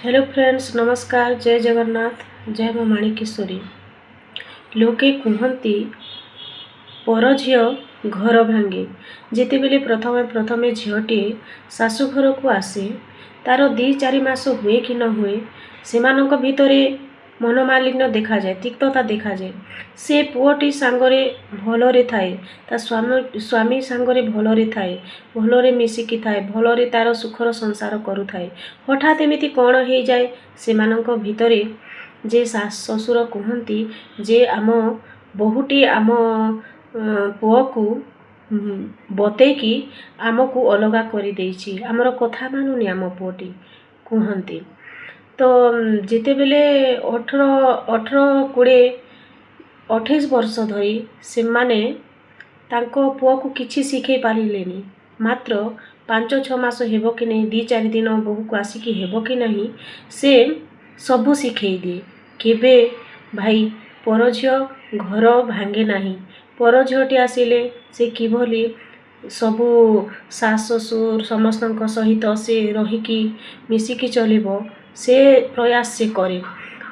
Hello friends, नमस्कार। जय जगन्नाथ। जय माँ माणिकेश्वरी। लोके कहती पर झील घर भांगे। जितेबेले प्रथमे प्रथमे झीटी शाशु घर को आसे, तार 2-4 मास हुए कि न हुए सेमानक भितरे मनोमालिन्य देखा जाए, तिक्तता देखा जाए। से पुओटी सांगरे भलरे थाए, ता स्वामी सांगरे भलरे थाए, भलरे मिसिकी थाए, भलरे तार सुखर संसार करुथाए। हठात एमिति कौन हो जाए सेमानक भितरे जे ससुर कहती जे आम बहुटी आम पुओ को बतेकी आमको अलगा कर देछि, आमर कथा मानुनी आम पुओटी कहती। तो जितेबेले 18-20-28 वर्ष धरी से माने तांको पुओ को किछि शिखै पारिलेनी। मात्र 5-6 मास हेबो कि नहीं, 2-4 दिन बहु को आसिकी हेबो कि नहीं, से सबू शिखै दिए। केबे भाई पर झील घर भांगे नहीं। पर झीलटी आसिले से किभली सबू सास ससुर समस्त सहित से रहीकी मिसिकी चलिबो, से प्रयास से करे।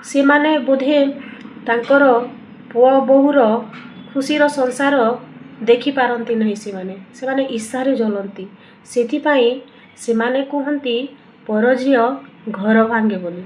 से माने बोधे तांकर पुओ बहुर खुशीर संसार देखि पारंती नहीं। से माने ईर्ष्यारे जलंती। सेथिपाई से माने कहती पर झील घर भांगे बोली।